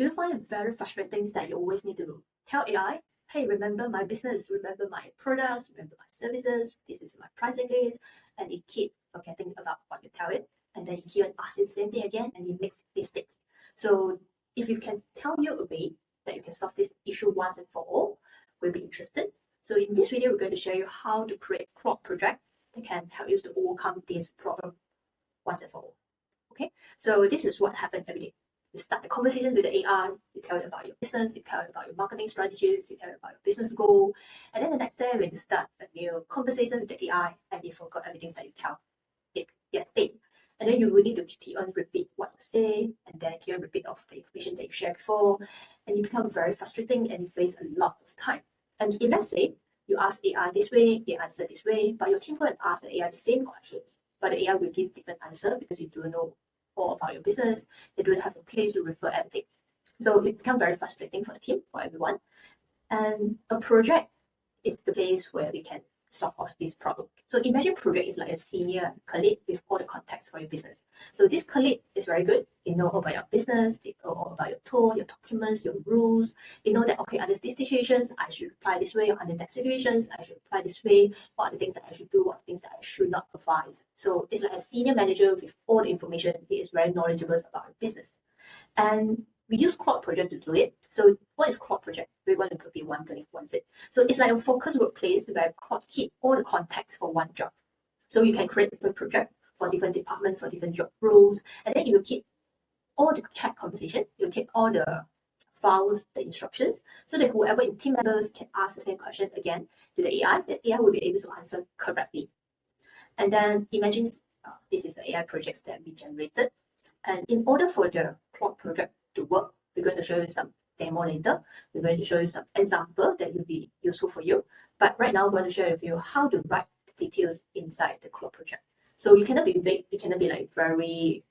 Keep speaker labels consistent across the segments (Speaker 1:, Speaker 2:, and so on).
Speaker 1: Do you find it very frustrating that you always need to tell AI, hey, remember my business, remember my products, remember my services, this is my pricing list, and it keep forgetting about what you tell it, and then you keep on asking the same thing again, and it makes mistakes. So if you can tell you a way that you can solve this issue once and for all, we'll be interested. So in this video, we're going to show you how to create Claude project that can help you to overcome this problem once and for all. Okay, so this is what happens every day. You start a conversation with the AI, you tell it about your business, you tell it about your marketing strategies, you tell it about your business goal, and then the next day when you start a new conversation with the AI and you forgot everything that you tell it yesterday. And then you will need to keep on repeat what you say, and then keep on repeat of the information that you shared before, and you become very frustrating and you waste a lot of time. And if let's say you ask AI this way, it answer this way, but your team will ask the AI the same questions, but the AI will give different answer because you don't know all about your business, they don't have a place to refer everything. So it becomes very frustrating for the team, for everyone. And a project is the place where we can solve this problem. So imagine project is like a senior colleague with all the context for your business. So this colleague is very good. You know all about your business, you know all about your tone, your documents, your rules. You know that, okay, under these situations, I should apply this way. Under that situations, I should apply this way. What are the things that I should do? What are the things that I should not advise? So it's like a senior manager with all the information. He is very knowledgeable about your business. And we use Claude Project to do it. So what is Claude Project? We want to put it one sit. So it's like a focused workplace where Claude keep all the context for one job. So you can create different project for different departments, for different job roles, and then it will keep all the chat conversation, it will keep all the files, the instructions, so that whoever in team members can ask the same question again to the AI, the AI will be able to answer correctly. And then imagine this is the AI projects that we generated. And in order for the Claude project to work, we're going to show you some demo later. We're going to show you some example that will be useful for you. But right now, I'm going to share with you how to write the details inside the Claude project. So you cannot be vague, you cannot be like very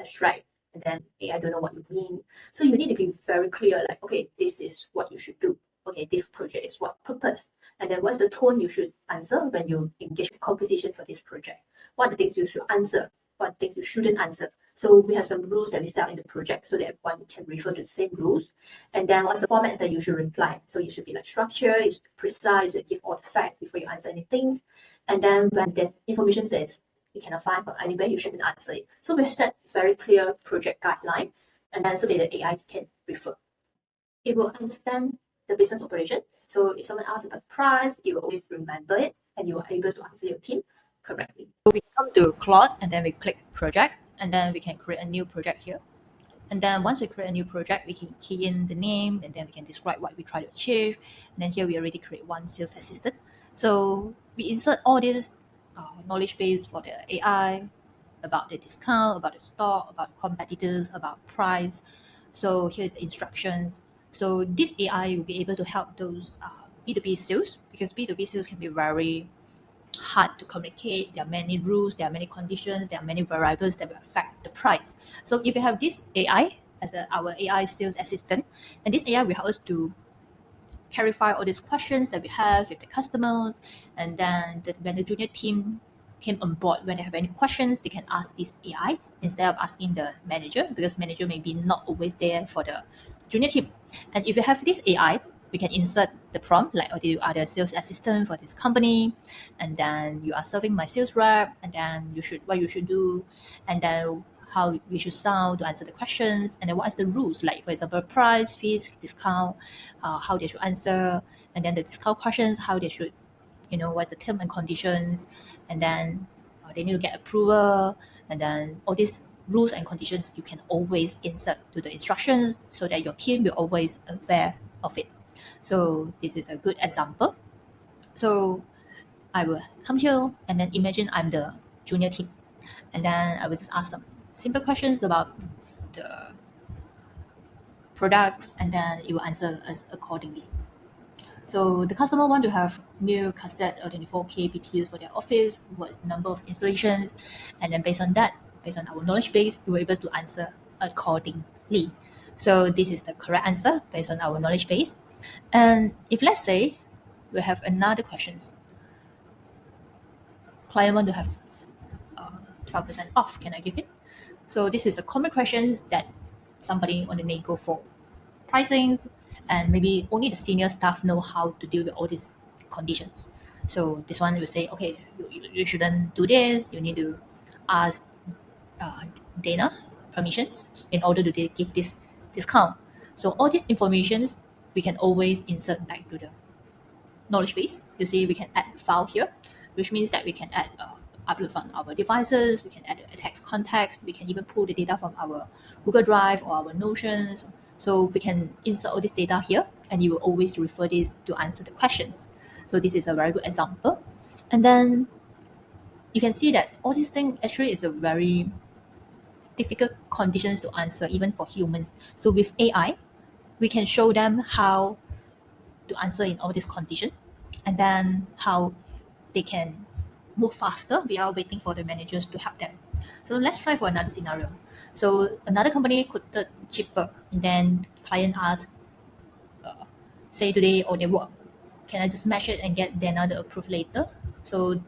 Speaker 1: abstract, and then hey, I don't know what you mean. So you need to be very clear, like, okay, this is what you should do. Okay, this project is what purpose. And then what's the tone you should answer when you engage with conversation for this project? What are the things you should answer? What are the things you shouldn't answer? So we have some rules that we set in the project so that everyone can refer to the same rules. And then what's the formats that you should reply? So you should be like structured, you should be precise, you give all the facts before you answer anything. And then when there's information says you cannot find from anywhere, you shouldn't answer it. So we have set very clear project guideline, and then so that the AI can refer. It will understand the business operation. So if someone asks about price, you will always remember it, and you are able to answer your team correctly.
Speaker 2: So we come to Claude, and then we click project, and then we can create a new project here. And then once we create a new project, we can key in the name, and then we can describe what we try to achieve. And then here we already create one sales assistant. So we insert all this knowledge base for the AI about the discount, about the stock, about competitors, about price. So here's the instructions. So this AI will be able to help those B2B sales, because B2B sales can be very hard to communicate. There are many rules, there are many conditions, there are many variables that will affect the price. So if you have this AI as our AI sales assistant, and this AI will help us to clarify all these questions that we have with the customers, and then when the junior team came on board, when they have any questions, they can ask this AI instead of asking the manager, because manager may be not always there for the junior team. And if you have this AI, we can insert the prompt like, oh, you are the sales assistant for this company, and then you are serving my sales rep, and then what you should do, and then how we should sound to answer the questions, and then what is the rules, like for example, price, fees, discount, how they should answer, and then the discount questions, how they should, what's the term and conditions, and then they need to get approval, and then all these rules and conditions you can always insert to the instructions so that your team will always aware of it. So this is a good example. So I will come here, and then imagine I'm the junior team, and then I will just ask some simple questions about the products, and then it will answer us accordingly. So the customer want to have new cassette or 24K BTUs for their office, what's the number of installations, and then based on that, based on our knowledge base, we were able to answer accordingly. So this is the correct answer based on our knowledge base. And if let's say we have another questions, client want to have 12% off, can I give it? So this is a common questions that somebody on the may go for. pricings, and maybe only the senior staff know how to deal with all these conditions. So this one will say, okay, you shouldn't do this. You need to ask uh, Dana permissions in order to give this discount. So all these informations we can always insert back to the knowledge base. You see, we can add file here, which means that we can add upload from our devices. We can add a text context. We can even pull the data from our Google Drive or our Notions. So we can insert all this data here, and you will always refer this to answer the questions. So this is a very good example. And then you can see that all these things actually is a very difficult conditions to answer even for humans. So with AI, we can show them how to answer in all these conditions, and then how they can move faster without waiting for the managers to help them. So let's try for another scenario. So another company quoted cheaper, and then client asked, say today or they work, can I just match it and get the another approved later? So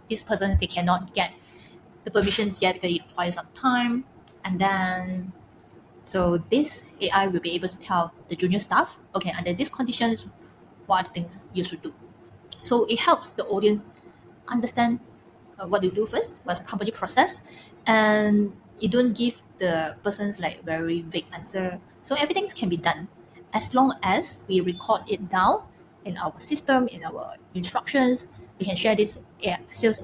Speaker 2: this person they cannot get the permissions yet because it requires some time, and then so this AI will be able to tell the junior staff, okay, under these conditions, what are the things you should do. So it helps the audience understand what you do first, what's the company process, and you don't give the persons like very vague answer. So everything can be done as long as we record it down in our system, in our instructions. We can share this sales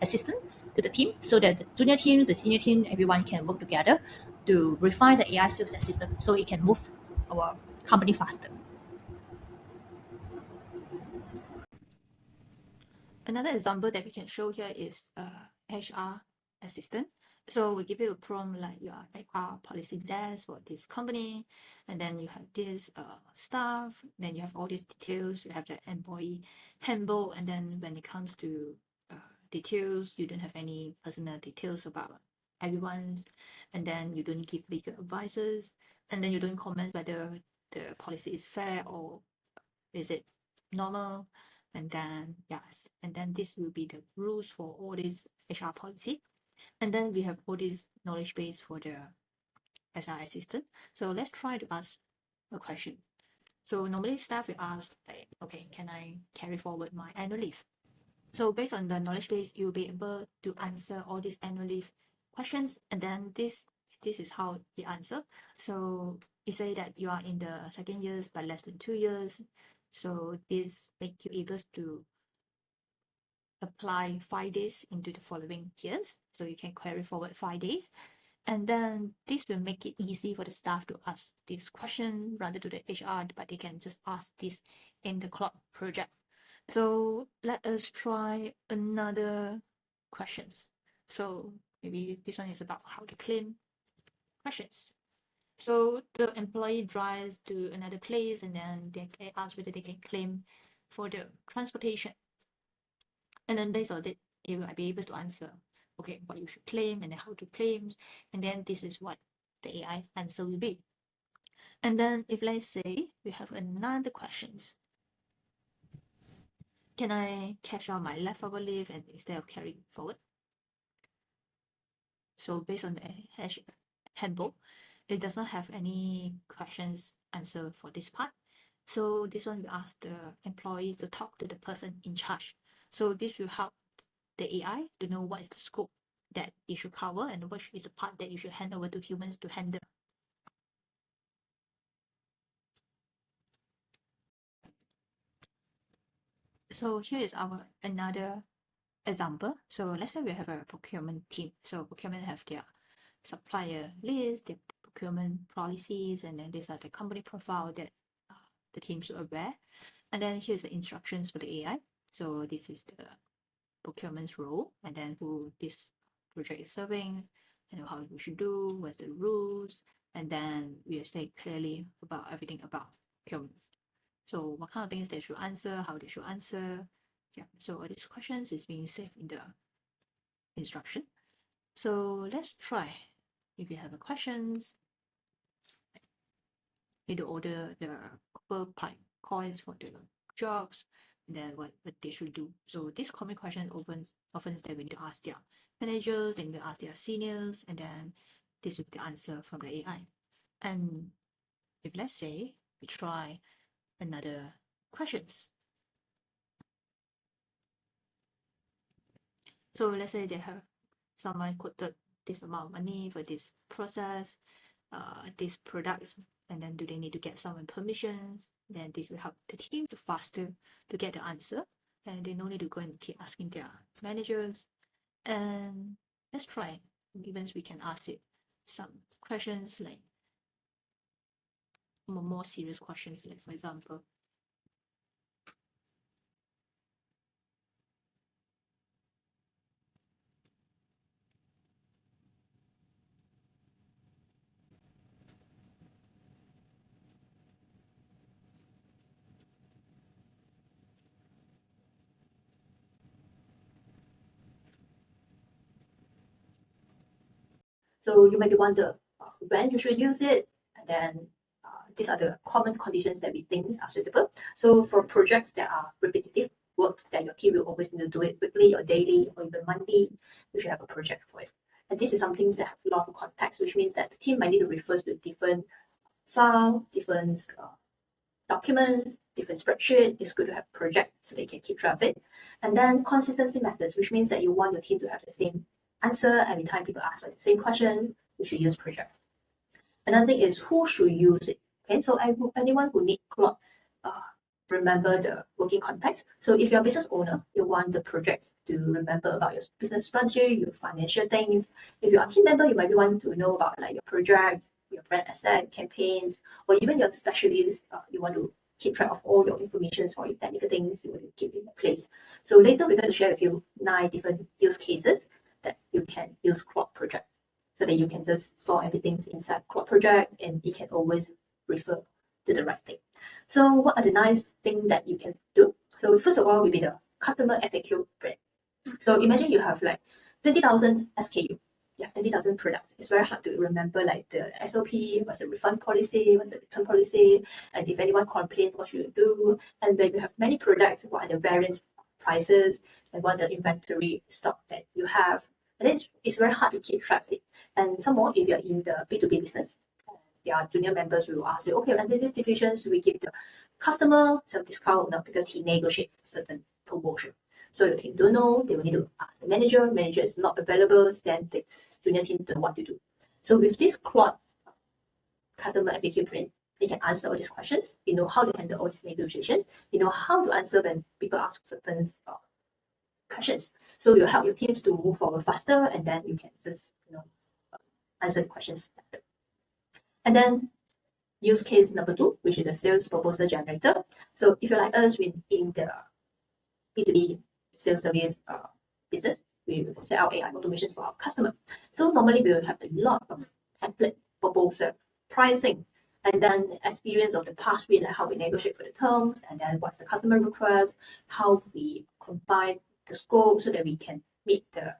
Speaker 2: assistant to the team so that the junior teams, the senior team, everyone can work together to refine the AI sales assistant so it can move our company faster. Another example that we can show here is HR assistant. So we give you a prompt like you are HR policy desk for this company, and then you have this staff, then you have all these details, you have the employee handbook, and then when it comes to details, you don't have any personal details about everyone's, and then you don't give legal advices, and then you don't comment whether the policy is fair or is it normal, and then yes, and then this will be the rules for all these HR policy, and then we have all this knowledge base for the HR assistant. So let's try to ask a question. So normally staff will ask like, okay, can I carry forward my annual leave? So based on the knowledge base, you'll be able to answer all these annual leave questions, and then this is how you answer. So you say that you are in the second years but less than 2 years. So this make you able to apply 5 days into the following years. So you can carry forward 5 days. And then this will make it easy for the staff to ask this question rather to the HR, but they can just ask this in the Claude project. So let us try another questions. So maybe this one is about how to claim questions. So the employee drives to another place, and then they ask whether they can claim for the transportation. And then based on it, they will be able to answer, okay, what you should claim and then how to claim. And then this is what the AI answer will be. And then if let's say we have another questions, can I cash out my leftover leave and instead of carrying forward? So based on the handbook, it does not have any questions answer for this part. So this one will ask the employee to talk to the person in charge. So this will help the AI to know what is the scope that it should cover and which is the part that you should hand over to humans to handle. So here is our another example. So let's say we have a procurement team. So procurement have their supplier list, their procurement policies, and then these are the company profile that the team should aware. And then here's the instructions for the AI. So this is the procurement's role, and then who this project is serving, and how we should do, what's the rules, and then we state clearly about everything about procurements. So what kind of things they should answer, how they should answer. Yeah, so all these questions is being saved in the instruction. So let's try. If you have a questions, need to order the copper pipe coins for the jobs, and then what they should do. So this common question often they will need to ask their managers, then they ask their seniors, and then this will be the answer from the AI. And if let's say we try another questions. So let's say they have someone quoted this amount of money for this process, these products, and then do they need to get someone permissions? Then this will help the team to faster to get the answer, and they no need to go and keep asking their managers. And let's try, even we can ask it some questions like more serious questions, like for example,
Speaker 1: So you might wonder when you should use it, and then these are the common conditions that we think are suitable. So for projects that are repetitive works that your team will always need to do it weekly or daily or even monthly, you should have a project for it. And this is some things that have long context, which means that the team might need to refer to different file, different documents, different spreadsheet. It's good to have a project so they can keep track of it. And then consistency methods, which means that you want your team to have the same answer every time people ask for the same question. You should use project. Another thing is who should use it. Okay, so anyone who needs Claude, remember the working context. So if you're a business owner, you want the project to remember about your business strategy, your financial things. If you're a team member, you might want to know about like your project, your brand asset, campaigns, or even your specialist. You want to keep track of all your information or your technical things you want to keep in place. So later we're going to share with you 9 different use cases that you can use Claude Project, so that you can just store everything inside Claude Project and it can always refer to the right thing. So what are the nice things that you can do? So first of all will be the customer FAQ brand. So imagine you have like 20,000 SKU. You have 20,000 products. It's very hard to remember like the SOP, what's the refund policy, what's the return policy, and if anyone complains, what should you do? And when you have many products, what are the variance prices, and what the inventory stock that you have. And then it's very hard to keep track of it. And some more, if you're in the B2B business, there are junior members who will ask you, okay, under these situations, we give the customer some discount now because he negotiates certain promotion. So the team don't know, they will need to ask the manager. Manager is not available, then the junior team don't know what to do. So with this Claude customer FAQ print, they can answer all these questions. You know how to handle all these negotiations. You know how to answer when people ask certain questions. So you'll help your teams to move forward faster, and then you can just answer the questions better. And then use case number 2, which is the sales proposal generator. So if you're like us in the B2B sales service business, we will set out AI automations for our customer. So normally we will have a lot of template, proposal, pricing, and then experience of the past week, like how we negotiate for the terms, and then what's the customer request, how we combine the scope so that we can meet the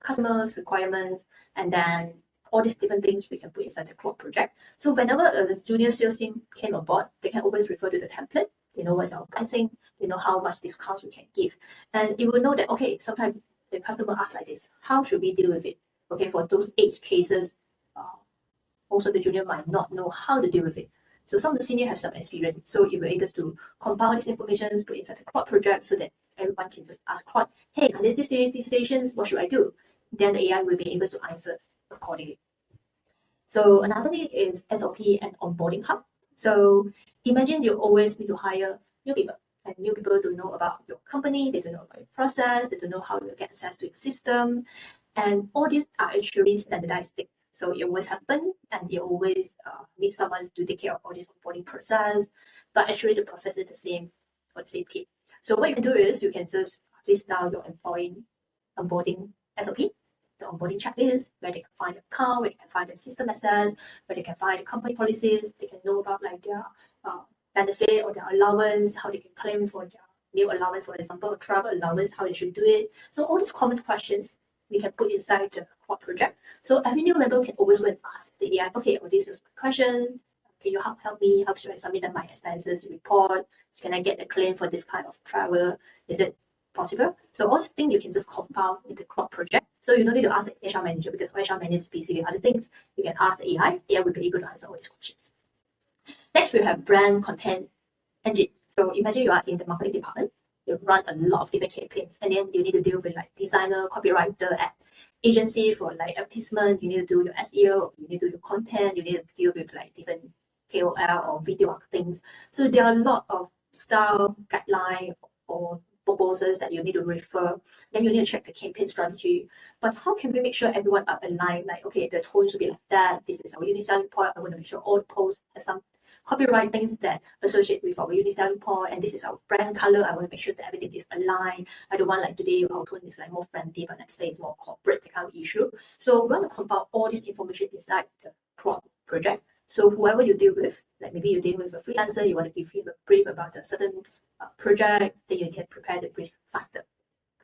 Speaker 1: customer's requirements, and then all these different things we can put inside the Claude project. So whenever the junior sales team came on board, they can always refer to the template. They know what's our pricing, they know how much discounts we can give. And you will know that, okay, sometimes the customer asks like this, how should we deal with it? Okay, for those 8 cases, also the junior might not know how to deal with it. So some of the senior have some experience. So you were able to compile this information, put inside the Claude project so that everyone can just ask Claude, hey, under these situations, what should I do? Then the AI will be able to answer accordingly. So another thing is SOP and onboarding hub. So imagine you always need to hire new people, and new people don't know about your company, they don't know about your process, they don't know how to get access to your system, and all these are actually standardized things. So it always happen, and you always need someone to take care of all this onboarding process, but actually the process is the same for the same team. So what you can do is you can just list down your employee onboarding SOP, the onboarding checklist, where they can find the account, where they can find the system access, where they can find the company policies, they can know about like their benefit or their allowance, how they can claim for their meal allowance, for example, or travel allowance, how they should do it. So all these common questions we can put inside the Claude project. So every new member can always go and ask the AI, okay, well, this is my question. Can you help me? How should I submit my expenses report? Can I get a claim for this kind of travel? Is it possible? So all these things you can just compile in the Claude project. So you don't need to ask the HR manager because HR manager is busy with other things. You can ask AI. AI will be able to answer all these questions. Next, we have brand content engine. So imagine you are in the marketing department, you run a lot of different campaigns, and then you need to deal with like designer, copywriter, ad agency for like advertisement. You need to do your SEO, you need to do your content, you need to deal with like different KOL or video marketing. So there are a lot of style guideline or proposals that you need to refer. Then you need to check the campaign strategy. But how can we make sure everyone are aligned? Like, okay, the tone should be like that. This is our unique selling point. I want to make sure all the posts have some copyright things that associate with our unique selling point, and this is our brand color. I want to make sure that everything is aligned. I don't want like today our tone is like more friendly, but next day it's more corporate, that kind of issue. So we want to compile all this information inside the Claude project. So whoever you deal with, like maybe you deal with a freelancer, you want to give him a brief about a certain project, then you can prepare the brief faster.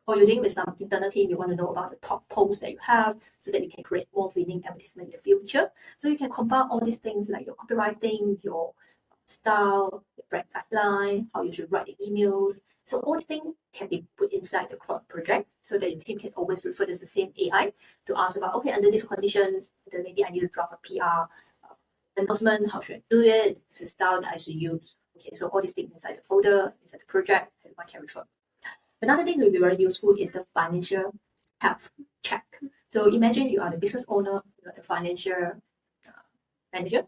Speaker 1: Or you're dealing with some internal team, you want to know about the top posts that you have so that you can create more winning advertisement in the future. So you can compile all these things like your copywriting, your style, your brand guideline, how you should write the emails. So all these things can be put inside the Claude project so that your team can always refer to the same AI to ask about, okay, under these conditions, then maybe I need to drop a PR announcement, how should I do it? It's the style that I should use. Okay, so all these things inside the folder, inside the project, and one can refer. Another thing that will be very useful is the financial health check. So imagine you are the business owner, you are the financial manager.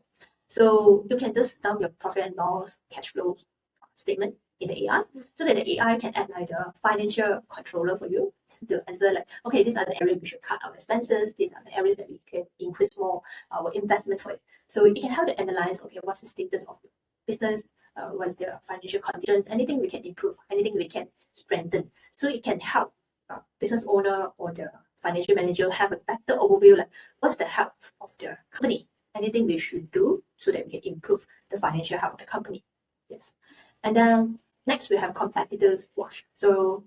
Speaker 1: So you can just dump your profit and loss cash flow statement in the AI so that the AI can act like the financial controller for you to answer like, okay, these are the areas we should cut our expenses. These are the areas that we can increase more our investment for it. So it can help to analyze, okay, what's the status of the business, what's the financial conditions, anything we can improve, anything we can strengthen. So it can help business owner or the financial manager have a better overview, like what's the health of the company, anything we should do so that we can improve the financial health of the company. Yes. And then next we have competitors watch. So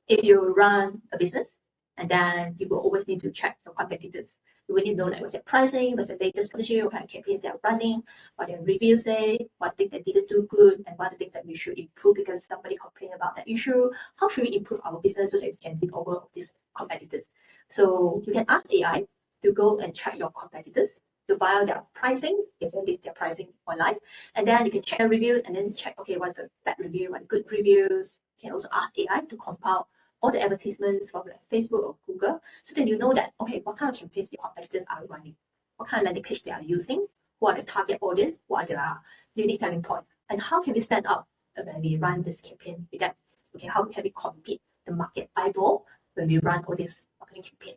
Speaker 1: if you run a business, and then you will always need to check your competitors. You will need to know like what's their pricing, what's the latest policy, what kind of campaigns they are running, what their reviews say, what things they didn't do good, and what are the things that we should improve because somebody complained about that issue. How should we improve our business so that we can win over these competitors? So you can ask AI to go and check your competitors to find out their pricing, if they list their pricing online, and then you can check the review and then check, okay, what's the bad review, what good reviews. You can also ask AI to compile all the advertisements from like Facebook or Google, so then you know that, okay, what kind of campaigns the competitors are running, what kind of landing page they are using, who are the target audience, what are their unique selling point, and how can we stand out when we run this campaign with that. Okay, how can we compete the market eyeball when we run all this marketing campaign?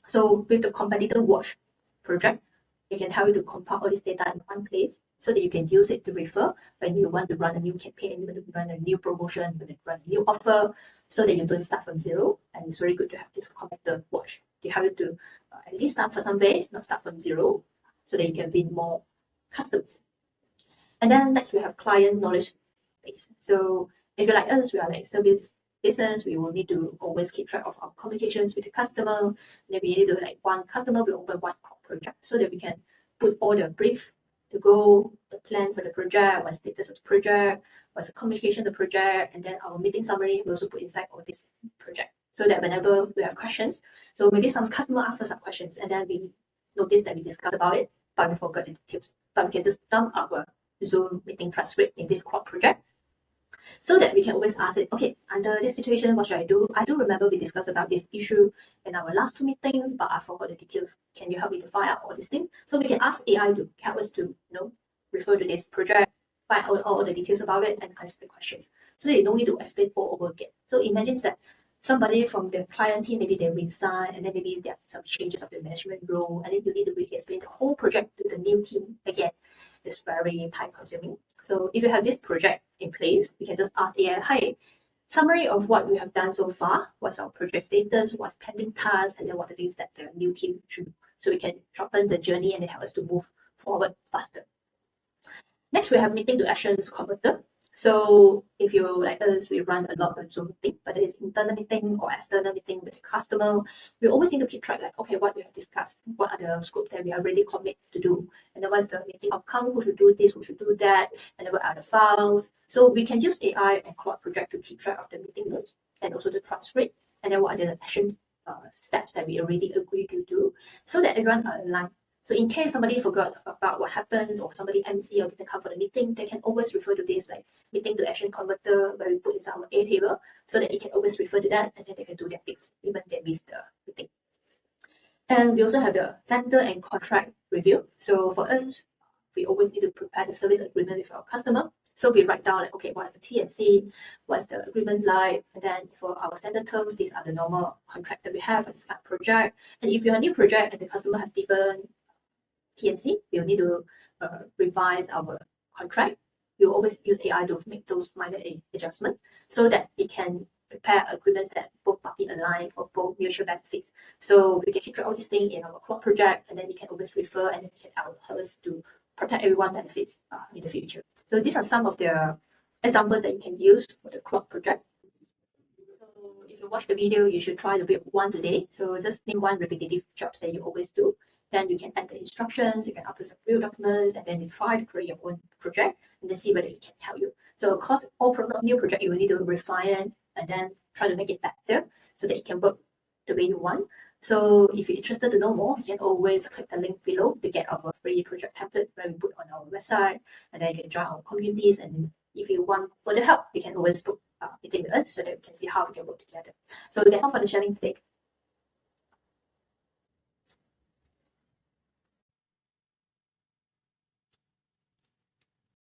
Speaker 1: So with the competitor watch project, it can help you to compile all this data in one place so that you can use it to refer when you want to run a new campaign, you want to run a new promotion, you want to run a new offer, so that you don't start from zero. And it's very good to have this competitor watch to help you to at least start for somewhere, not start from zero, so that you can win more customers. And then next we have client knowledge base. So if you're like us, we are like service business, we will need to always keep track of our communications with the customer. Then we need to like one customer, we open one project so that we can put all the brief, the goal, the plan for the project, what's the status of the project, what's the communication of the project, and then our meeting summary we also put inside all this project so that whenever we have questions, so maybe some customer asks us some questions and then we notice that we discussed about it, but we forgot the details. But we can just dump our Zoom meeting transcript in this Claude project so that we can always ask it, okay, under this situation, what should I do? I do remember we discussed about this issue in our last 2 meetings, but I forgot the details. Can you help me to find out all these things? So we can ask AI to help us to, refer to this project, find out all the details about it, and answer the questions. So they don't need to explain all over again. So imagine that somebody from the client team, maybe they resign, and then maybe there are some changes of the management role, and then you need to re-explain the whole project to the new team again. It's very time consuming. So if you have this project in place, you can just ask AI, hi, summary of what we have done so far, what's our project status, what pending tasks, and then what are the things that the new team should do. So we can shorten the journey and it helps us to move forward faster. Next, we have meeting to actions converter. So if you like us, we run a lot of Zoom meeting, whether it's internal meeting or external meeting with the customer, we always need to keep track like, okay, what we have discussed, what are the scopes that we are really committed to do, and then what's the meeting outcome, who should do this, who should do that, and then what are the files. So we can use AI and Claude Project to keep track of the meeting notes and also the transcript, and then what are the action steps that we already agree to do so that everyone are aligned. So in case somebody forgot about what happens, or somebody MC or didn't come for the meeting, they can always refer to this like meeting to action converter where we put inside our A table, so that you can always refer to that, and then they can do their things even they miss the meeting. And we also have the vendor and contract review. So for us, we always need to prepare the service agreement with our customer. So we write down like, okay, what are the T&C, what's the agreements like, and then for our standard terms, these are the normal contract that we have for this kind of project. And if you're a new project and the customer have different T&C, we'll need to revise our contract. We'll always use AI to make those minor adjustments so that it can prepare agreements that both parties align for both mutual benefits. So we can keep track of this thing in our Claude project, and then we can always refer, and then we can help us to protect everyone benefits in the future. So these are some of the examples that you can use for the Claude project. So if you watch the video, you should try to build one today. So just name one repetitive jobs that you always do. Then you can add the instructions, you can upload some real documents, and then you try to create your own project and then see whether it can help you. So of course, all new project, you will need to refine it and then try to make it better so that it can work the way you want. So if you're interested to know more, you can always click the link below to get our free project template where we put on our website, and then you can join our communities. And if you want further help, you can always book a meeting with us so that we can see how we can work together. So that's all for the sharing today.